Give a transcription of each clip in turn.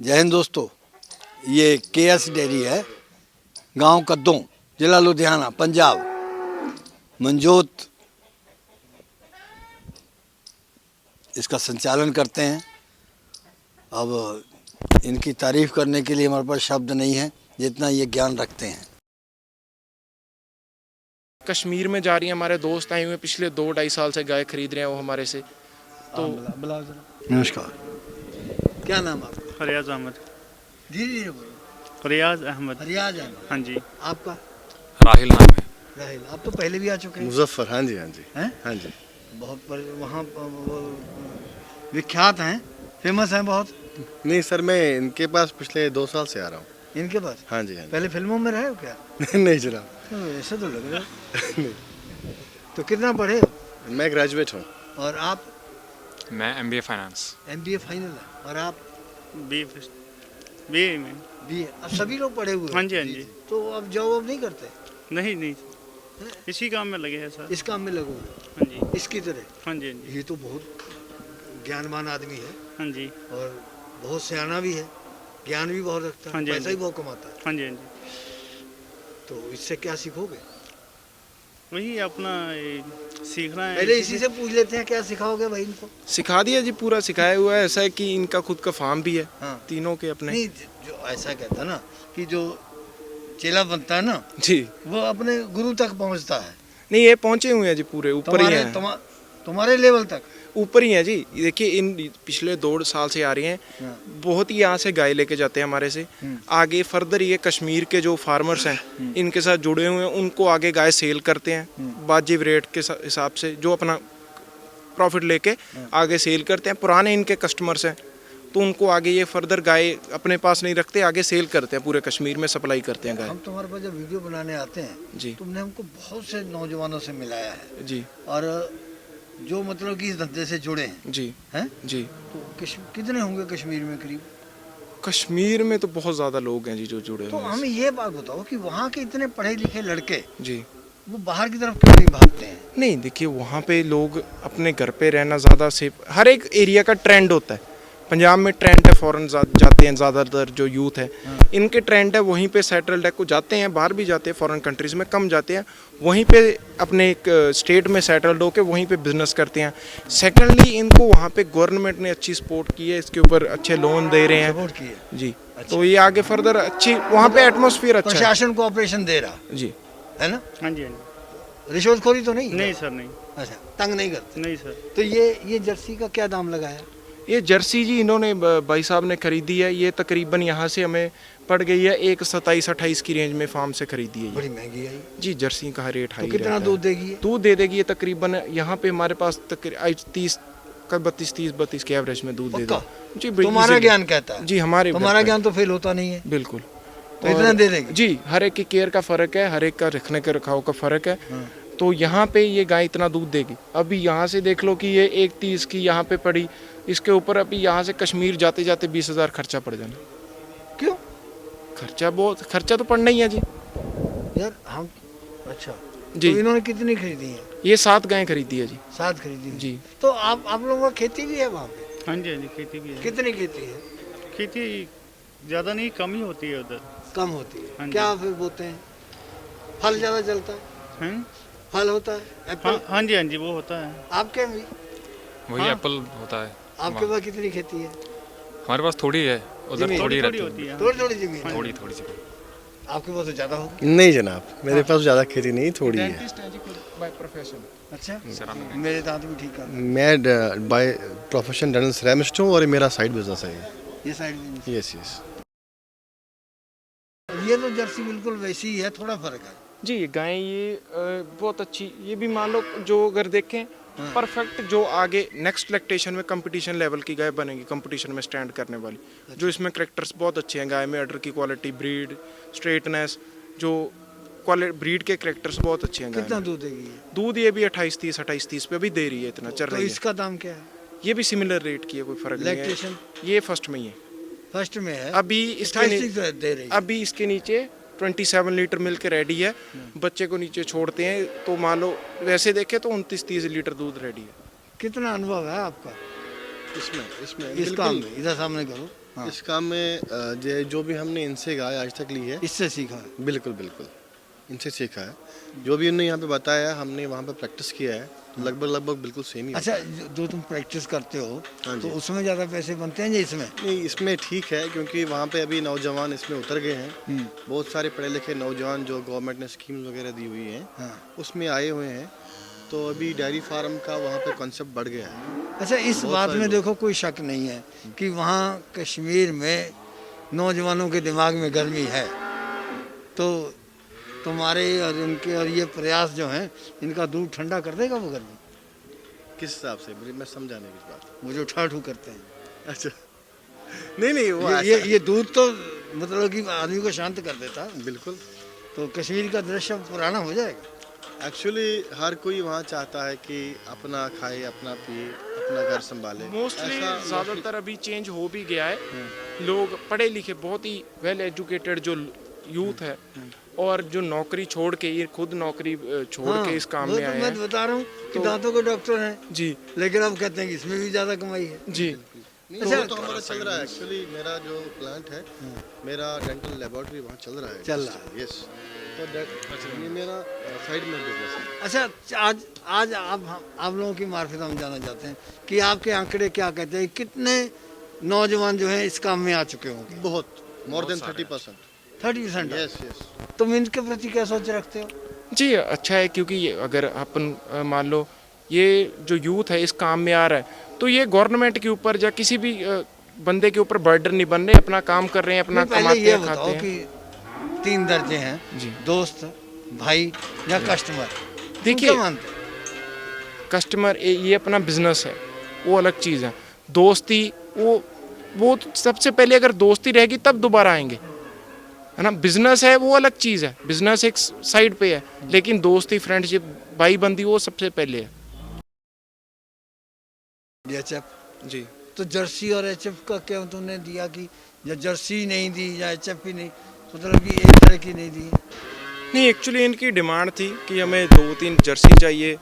जय हिंद दोस्तों, ये केएस डेयरी है, गांव कद्दों, जिला लुधियाना, पंजाब। मनजोत इसका संचालन करते हैं। अब इनकी तारीफ करने के लिए हमारे पास शब्द नहीं है, जितना ये ज्ञान रखते हैं। कश्मीर में जा रही हैं, हमारे दोस्त आए हुए पिछले 2-2.5 साल से गाय खरीद रहे हैं वो हमारे से। तो नमस्कार, क्या नाम आपका? रियाज अहमद। जी जी बोलो। रियाज अहमद। रियाज अहमद। हाँ जी। आपका? राहिल नाम है। राहिल, आप तो पहले भी आ चुके हैं। मुजफ्फर। हाँ जी हाँ जी हैं? हाँ जी। बहुत वहाँ विख्यात हैं, फेमस हैं बहुत। नहीं सर, मैं इनके पास पिछले 2 साल से आ रहा हूँ। इनके पास? हाँ जी हाँ जी। पहले फिल्मों में रहे हो क्या? नहीं जनाब। ऐसा तो लग रहा है। तो कितना पढ़े हो? मैं ग्रेजुएट हूँ। और आप? मैं MBA फाइनेंस। MBA फाइनल है। और आप? बी में। BA। अब सभी लोग पढ़े हुए हैं। हाँ जी हाँ जी। तो अब जॉब नहीं करते? नहीं इसी काम में लगे हैं सर। इस काम में लगो? हाँ जी। इसकी तरह? हाँ जी हाँ जी। ये तो बहुत ज्ञानवान आदमी है। हाँ जी। और बहुत सियाना भी है, ज्ञान भी बहुत रखता है। हाँ जी, हाँ पैसा जी। ही बहुत कमाता है। हाँ जी हाँ जी। तो इससे क्या सीखोगे? वही अपना सीखना है। पहले इसी से पूछ लेते हैं, क्या सिखाओगे भाई इनको? सिखा दिया जी, पूरा सिखाया हुआ है। ऐसा है कि इनका खुद का फार्म भी है। हाँ। तीनों के अपने। नहीं, जो ऐसा कहता है ना कि जो चेला बनता है ना, जी वो अपने गुरु तक पहुंचता है। नहीं, ये पहुंचे हुए हैं जी, पूरे ऊपर ही हैं। तुम्हारे लेवल तक ऊपर ही है जी। देखिए, इन पिछले 2 साल से आ रही हैं। हाँ। बहुत ही यहाँ से गाय लेके जाते हैं हमारे से। आगे फर्दर ये कश्मीर के जो फार्मर्स हैं इनके साथ जुड़े हुए हैं, उनको आगे गाय सेल करते हैं वाजिब रेट के हिसाब से, जो अपना प्रॉफिट लेके आगे सेल करते हैं। पुराने इनके कस्टमर्स हैं, तो उनको आगे ये फर्दर गाय अपने पास नहीं रखते, आगे सेल करते हैं, पूरे कश्मीर में सप्लाई करते हैं गाय। हम तुम्हारे पास जब वीडियो बनाने आते हैं जी। तुमने हमको बहुत से नौजवानों से मिलाया है जी और जो मतलब कि इस धंधे से जुड़े हैं। जी हैं? जी। तो कितने होंगे कश्मीर में करीब? कश्मीर में तो बहुत ज़्यादा लोग हैं जी जो जुड़े तो हुए हैं। हमें ये बात बताओ कि वहाँ के इतने पढ़े लिखे लड़के जी। वो बाहर की तरफ क्यों नहीं भागते हैं? नहीं, देखिए, वहाँ पे लोग अपने घर पे रहना ज़्यादा सेफ। हर एक एरिया का ट्रेंड होता है। पंजाब में ट्रेंड है, फॉरेन जाते हैं ज़्यादातर जो यूथ है। इनके ट्रेंड है वहीं पे सेटल्ड है। कुछ जाते हैं, बाहर भी जाते हैं, फॉरेन कंट्रीज़ में कम जाते हैं। वहीं पे अपने एक स्टेट में सेटल्ड होकर वहीं पे बिजनेस करते हैं। सेकेंडली, इनको वहाँ पे गवर्नमेंट ने अच्छी सपोर्ट की है, इसके ऊपर अच्छे लोन दे रहे हैं। सपोर्ट किए? जी। तो ये आगे फर्दर अच्छी, वहाँ पे एटमोसफियर अच्छा है। प्रशासन को ऑपरेशन दे रहा जी। है ना? हाँ जी हाँ जी। रिश्वतखोरी तो नहीं? नहीं सर नहीं। अच्छा, तंग नहीं करते? नहीं सर। तो ये जर्सी का क्या दाम लगाया? ये जर्सी जी इन्होंने भाई साहब ने खरीदी है। ये तकरीबन यहाँ से हमें पड़ गई है 1,27-28 की रेंज में फार्म से खरीदी है ये। बड़ी महंगी आई जी, जर्सी का रेट हाई तो कितना दूध देगी ये? दूध दे देगी ये तकरीबन, यहाँ पे हमारे पास 32 के एवरेज में दूध दे पक्का? देगी जी। तुम्हारा ज्ञान कहता है? जी, हमारे तुम्हारा ज्ञान तो फेल होता नहीं है। बिल्कुल। तो इतना दे देगी? जी, हर एक की केयर का फ़र्क है, हर एक का रखने के रखाव का फ़र्क है। तो यहाँ पे ये गाय इतना दूध देगी। अभी यहाँ से देख लो कि ये 1,30 की यहाँ पे पड़ी, इसके ऊपर अभी यहाँ से कश्मीर जाते जाते 20,000 खर्चा पड़ जाना। क्यों? खर्चा तो पड़ना ही है जी। यार हम अच्छा जी। तो इन्होंने कितनी खरीदी है? ये 7 गायें खरीदी है जी। 7 खरीदी है। जी। तो आप लोगों का खेती भी है वहाँ पे? हाँ जी हाँ जी, खेती भी है। कितनी खेती है? खेती ज़्यादा नहीं, कम ही होती है उधर। कम होती है? हाँ जी। क्या फिर बोते हैं? फल ज्यादा चलता है? हैं? फल होता है? एप्पल? हाँ जी हाँ जी, वो होता है। आपके भी? वही हाँ। एप्पल होता है। आपके पास कितनी खेती है? हमारे पास थोड़ी है, उधर जमीन? थोड़ी थोड़ी रहती होती है। है। थोड़ी थोड़ी जमीन है? थोड़ी सी। आपके पास तो ज्यादा होगी। नहीं जनाब, मेरे पास ज़्यादा खेती नहीं, थोड़ी है। डेंटिस्ट है जी बाय प्रोफेशन। अच्छा, सेरामिक। मेरे दांत भी ठीक कर। मैं बाय प्रोफेशन डेंटल सेरामिस्ट हूँ और ये मेरा साइड बिजनेस है ये साइड में यस यस। ये तो जर्सी बिल्कुल वैसी ही है, थोड़ा फर्क है। जी, गाय ये बहुत अच्छी, ये भी मान लो जो अगर देखें परफेक्ट, जो आगे नेक्स्ट लैक्टेशन में कंपटीशन लेवल की गाय बनेगी, कंपटीशन में स्टैंड करने वाली। जो इसमें करैक्टर्स बहुत अच्छे हैं गाय में, अडर की क्वालिटी, ब्रीड, स्ट्रेटनेस, जो क्वालिटी ब्रीड के करैक्टर्स बहुत अच्छे हैं गाय कितना में। दूध देगी ये? दूध ये भी 28-30 पे भी दे रही है, इतना चल तो रही है। इसका दाम क्या है? ये भी सिमिलर रेट की है, कोई फर्क नहीं लैक्टेशन? है। ये फर्स्ट में ही है। फर्स्ट में है? अभी इसके 28 दे रही है। अभी इसके नीचे 27 लीटर मिल्क के रेडी है। बच्चे को नीचे छोड़ते हैं तो मान लो वैसे देखे तो 29-30 लीटर दूध रेडी है। कितना अनुभव है आपका इसमें इस काम में? इधर सामने करो। इस काम में जो भी हमने इनसे गाय आज तक ली है, इससे सीखा है। बिल्कुल बिल्कुल इनसे सीखा है। जो भी उन्होंने यहाँ पे बताया हमने वहाँ पे प्रैक्टिस किया है, तो लगभग बिल्कुल सेम ही अच्छा, जो तुम प्रैक्टिस करते हो हाँ तो जी। उसमें ज़्यादा पैसे बनते हैं या इसमें? नहीं, इसमें ठीक है क्योंकि वहाँ पे अभी नौजवान इसमें उतर गए हैं। बहुत सारे पढ़े लिखे नौजवान जो गवर्नमेंट ने स्कीम्स वगैरह दी हुई हैं, हाँ। उसमें आए हुए हैं। तो अभी डेयरी फार्म का वहाँ पे कॉन्सेप्ट बढ़ गया है। अच्छा, इस बहुत बात सारे में लोग। देखो कोई शक नहीं है कि वहाँ कश्मीर में नौजवानों के दिमाग में गर्मी है, तो तुम्हारे और इनके और ये प्रयास जो हैं इनका दूध ठंडा कर देगा वो गर्मी? किस हिसाब से, मुझे मैं समझा नहीं किस बात। वो जो ठाठू करते हैं, अच्छा, नहीं वो ये दूध तो मतलब कि आदमी को शांत कर देता, बिल्कुल। तो कश्मीर का दृश्य पुराना हो जाएगा। एक्चुअली हर कोई वहाँ चाहता है कि अपना खाए, अपना पिए, अपना घर संभाले। मोस्टली ऐसा ज़्यादातर अभी चेंज हो भी गया है। लोग पढ़े लिखे बहुत ही वेल एजुकेटेड जो यूथ है और जो नौकरी छोड़ के, ये खुद नौकरी छोड़ के इस काम वो में तो आए मैं हैं। बता रहा हूँ कि तो- दांतों के डॉक्टर हैं, जी लेकिन अब कहते हैं कि इसमें भी ज़्यादा कमाई है। जी नहीं, अच्छा, वो तो हमारा चल रहा है। एक्चुअली मेरा जो प्लांट है, मेरा डेंटल लेबोरेटरी वहाँ चल रहा है। चल रहा है। यस, तो ये मेरा साइड में बिजनेस है। अच्छा, आज आप लोगों की मार्फत हम जानना चाहते हैं कि आपके आंकड़े क्या कहते हैं, कितने नौजवान जो हैं इस काम में आ चुके होंगे? बहुत मोर देन 30%। 30%। Yes yes. तुम इनके प्रति क्या सोच रखते हो? जी अच्छा है, क्योंकि अगर अपन मान लो ये जो यूथ है इस काम में आ रहा है, तो ये गवर्नमेंट के ऊपर या किसी भी बंदे के ऊपर बर्डन नहीं बन रहे, अपना काम कर रहे हैं, अपना नहीं, पहले कमाते ये हैं, खाते बताओ हैं। कि 3 दर्जे हैं जी। दोस्त, भाई या कस्टमर? देखिए, तुम क्या मानते हो? कस्टमर ये अपना बिजनेस है, वो अलग चीज़ है। दोस्ती वो तो सबसे पहले अगर दोस्ती रहेगी तब दोबारा आएंगे, है ना। बिजनेस है वो अलग चीज़ है, बिजनेस एक साइड पे है, लेकिन दोस्ती, फ्रेंडशिप, भाई बंदी वो सबसे पहले है। एचएफ, जी तो जर्सी और एचएफ का क्या तुमने दिया कि या जर्सी नहीं दी या एचएफ ही नहीं, मतलब कि एक तरह की नहीं दी? नहीं, एक्चुअली इनकी डिमांड थी कि हमें 2-3 जर्सी चाहिए,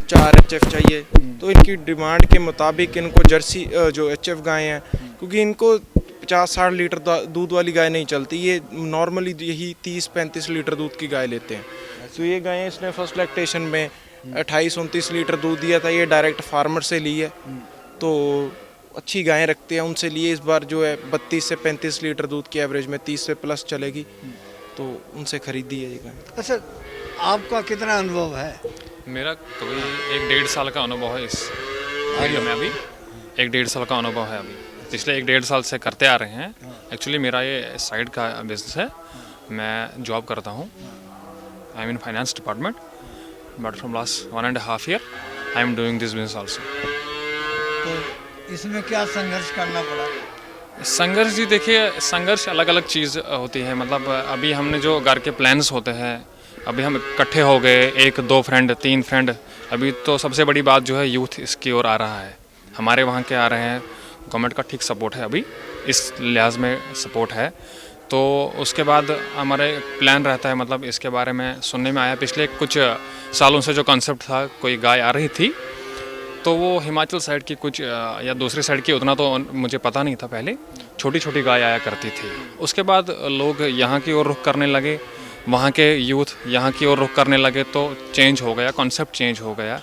4 एचएफ चाहिए। तो इनकी डिमांड के मुताबिक इनको जर्सी जो एचएफ गाय हैं, क्योंकि इनको 50-60 लीटर दूध वाली गाय नहीं चलती, ये नॉर्मली यही 30-35 लीटर दूध की गाय लेते हैं। तो ये गायें इसने फर्स्ट लैक्टेशन में 28-29 लीटर दूध दिया था। ये डायरेक्ट फार्मर से ली है, तो अच्छी गायें रखते हैं, उनसे लिए। इस बार जो है 32 से 35 लीटर दूध की एवरेज में 30 से प्लस चलेगी, तो उनसे खरीदी है ये गाय। अच्छा, आपका कितना अनुभव है? मेरा कोई 1-1.5 साल का अनुभव है इस फील्ड में। अभी 1-1.5 साल का अनुभव है। अभी पिछले 1-1.5 साल से करते आ रहे हैं। एक्चुअली मेरा ये साइड का बिजनेस है। मैं जॉब करता हूँ, I mean finance department, but from last 1.5 year I am doing this business also. तो इसमें क्या संघर्ष करना पड़ा? संघर्ष जी, देखिए संघर्ष अलग अलग चीज़ होती है। मतलब अभी हमने जो घर के प्लान्स होते हैं, अभी हम इकट्ठे हो गए, 1-2 फ्रेंड, 3 फ्रेंड। अभी तो सबसे बड़ी बात जो है यूथ इसकी ओर आ रहा है, हमारे वहाँ के आ रहे हैं। गवर्नमेंट का ठीक सपोर्ट है, अभी इस लिहाज में सपोर्ट है। तो उसके बाद हमारे प्लान रहता है, मतलब इसके बारे में सुनने में आया पिछले कुछ सालों से जो कॉन्सेप्ट था, कोई गाय आ रही थी तो वो हिमाचल साइड की कुछ या दूसरी साइड की, उतना तो मुझे पता नहीं था। पहले छोटी छोटी गाय आया करती थी, उसके बाद लोग यहाँ की ओर रुख करने लगे, वहाँ के यूथ यहाँ की ओर रुख करने लगे, तो चेंज हो गया, कॉन्सेप्ट चेंज हो गया,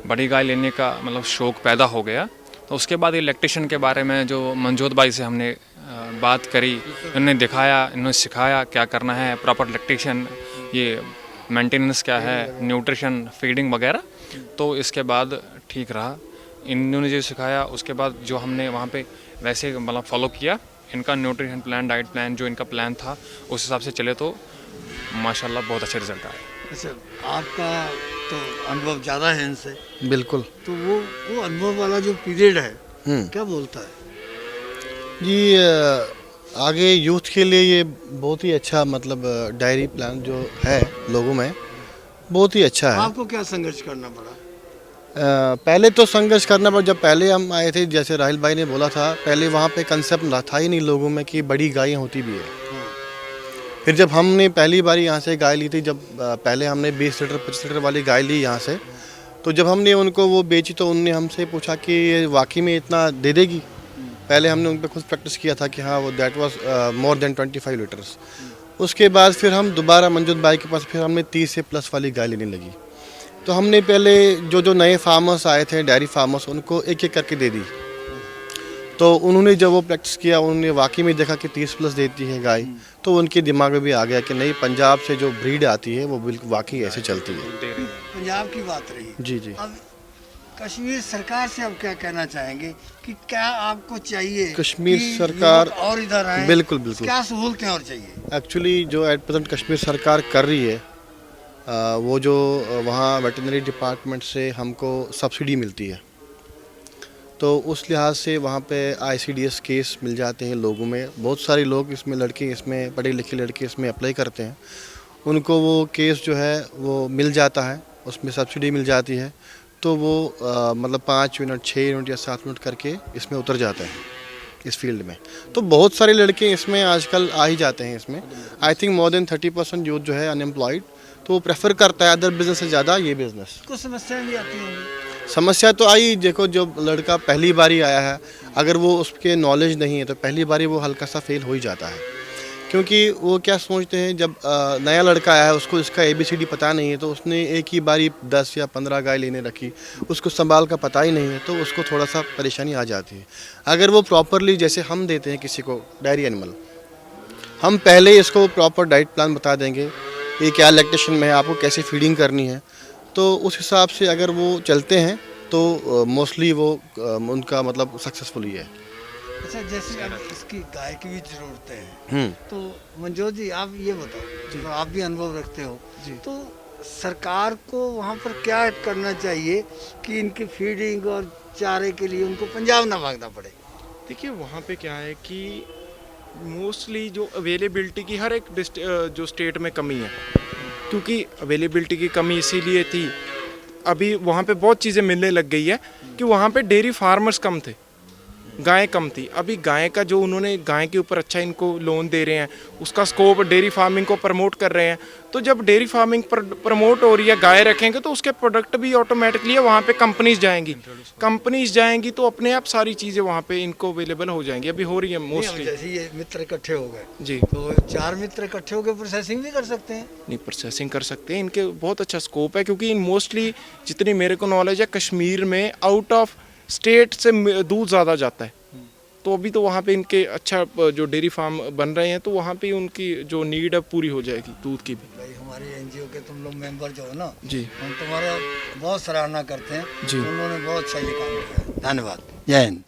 बड़ी गाय लेने का मतलब शौक़ पैदा हो गया। तो उसके बाद ये लैक्टेशन के बारे में जो मंजूत भाई से हमने बात करी, इन्होंने दिखाया, इन्होंने सिखाया क्या करना है, प्रॉपर लैक्टेशन, ये मेंटेनेंस क्या है, न्यूट्रिशन, फीडिंग वगैरह। तो इसके बाद ठीक रहा, इन्होंने जो सिखाया उसके बाद जो हमने वहाँ पे वैसे मतलब फॉलो किया, इनका न्यूट्रिशन प्लान, डाइट प्लान, जो इनका प्लान था उस हिसाब से चले, तो माशाल्लाह बहुत अच्छे रिजल्ट आए। अच्छा, आपका तो अनुभव ज़्यादा है इनसे, बिल्कुल तो वो अनुभव वाला जो पीरियड है क्या बोलता है? जी, आगे यूथ के लिए ये बहुत ही अच्छा, मतलब डायरी प्लान जो है लोगों में बहुत ही अच्छा है। आपको क्या संघर्ष करना पड़ा? पहले तो संघर्ष करना पड़ा, जब पहले हम आए थे, जैसे राहिल भाई ने बोला था, पहले वहाँ पे कंसेप्ट था ही नहीं लोगों में कि बड़ी गायें होती भी है। फिर जब हमने पहली बार यहाँ से गाय ली थी, जब पहले हमने 20 लीटर 25 लीटर वाली गाय ली यहाँ से, तो जब हमने उनको वो बेची तो उनने हमसे पूछा कि ये वाकई में इतना दे देगी? पहले हमने उन पर खुद प्रैक्टिस किया था कि हाँ वो that was more than 25 litres. उसके बाद फिर हम दोबारा मंजूद भाई के पास फिर हमने 30 से प्लस वाली गाय लेने लगी। तो हमने पहले जो नए फार्मर्स आए थे, डेयरी फार्मर्स, उनको एक एक करके दे दी। तो उन्होंने जब वो प्रैक्टिस किया, उन्होंने वाकई में देखा कि 30 प्लस देती है गाय, तो उनके दिमाग में भी आ गया कि नहीं, पंजाब से जो ब्रीड आती है वो बिल्कुल वाकई ऐसे चलती है। पंजाब की बात रही। जी जी। अब कश्मीर सरकार से आप क्या कहना चाहेंगे कि क्या आपको चाहिए कश्मीर कि सरकार युवक और इधर आए? बिल्कुल बिल्कुल। क्या सहूलतें और चाहिए? एक्चुअली जो एट प्रेजेंट कश्मीर सरकार कर रही है, वो जो वहाँ वेटरनरी डिपार्टमेंट से हमको सब्सिडी मिलती है, तो उस लिहाज से वहाँ पे ICDS केस मिल जाते हैं लोगों में। बहुत सारे लोग इसमें, लड़के इसमें, पढ़े लिखे लड़के इसमें अप्लाई करते हैं, उनको वो केस जो है वो मिल जाता है, उसमें सब्सिडी मिल जाती है। तो वो मतलब 5 मिनट, 6 मिनट या 7 मिनट करके इसमें उतर जाते हैं इस फील्ड में। तो बहुत सारे लड़के इसमें आजकल आ ही जाते हैं इसमें। I think more than 30% youth जो है अनएम्प्लॉयड, तो वो प्रेफर करता है अदर बिजनेस से ज़्यादा ये बिज़नेस। कुछ समस्याएं भी आती होंगी। समस्या तो आई, देखो जो लड़का पहली बारी आया है, अगर वो उसके नॉलेज नहीं है तो पहली बारी वो हल्का सा फेल हो ही जाता है। क्योंकि वो क्या सोचते हैं, जब नया लड़का आया है, उसको इसका ABCD पता नहीं है, तो उसने एक ही बारी 10 या 15 गाय लेने रखी, उसको संभाल का पता ही नहीं है, तो उसको थोड़ा सा परेशानी आ जाती है। अगर वो प्रॉपरली, जैसे हम देते हैं किसी को डेयरी एनिमल, हम पहले इसको प्रॉपर डाइट प्लान बता देंगे, ये क्या लैक्टेशन में है, आपको कैसे फीडिंग करनी है, तो उस हिसाब से अगर वो चलते हैं तो मोस्टली वो उनका मतलब सक्सेसफुल ही है। अच्छा, जैसे अब इसकी गाय की भी जरूरतें हैं, तो मंजोत जी आप ये बताओ, तो आप भी अनुभव रखते हो, तो सरकार को वहाँ पर क्या करना चाहिए कि इनकी फीडिंग और चारे के लिए उनको पंजाब ना भागना पड़े? देखिए वहाँ पे क्या है कि मोस्टली जो अवेलेबिलिटी की हर एक जो स्टेट में कमी है, क्योंकि अवेलेबिलिटी की कमी इसीलिए थी, अभी वहाँ पे बहुत चीज़ें मिलने लग गई है कि वहाँ पे डेयरी फार्मर्स कम थे, गाय कम थी। अभी गाय का जो उन्होंने गाय के ऊपर अच्छा इनको लोन दे रहे हैं, उसका स्कोप डेयरी फार्मिंग को प्रमोट कर रहे हैं। तो जब डेयरी फार्मिंग प्रमोट हो रही है, गाय रखेंगे तो उसके प्रोडक्ट भी ऑटोमेटिकली वहाँ पे कंपनीज जाएंगी तो अपने आप सारी चीज़ें वहाँ पे इनको अवेलेबल हो जाएंगी। अभी हो रही है मोस्टली। जैसे ये मित्र इकट्ठे हो गए जी, तो 4 मित्र इकट्ठे होकर प्रोसेसिंग भी कर सकते हैं? नहीं, प्रोसेसिंग कर सकते हैं, इनके बहुत अच्छा स्कोप है, क्योंकि इन मोस्टली जितनी मेरे को नॉलेज है, कश्मीर में आउट ऑफ स्टेट से दूध ज़्यादा जाता है। तो अभी तो वहाँ पे इनके अच्छा जो डेयरी फार्म बन रहे हैं, तो वहाँ पे उनकी जो नीड है पूरी हो जाएगी दूध की भी। भाई हमारी NGO के तुम लोग मेंबर जो हो ना जी, हम तुम्हारा बहुत सराहना करते हैं जी। उन्होंने बहुत अच्छा ये काम किया। धन्यवाद। जय हिंद।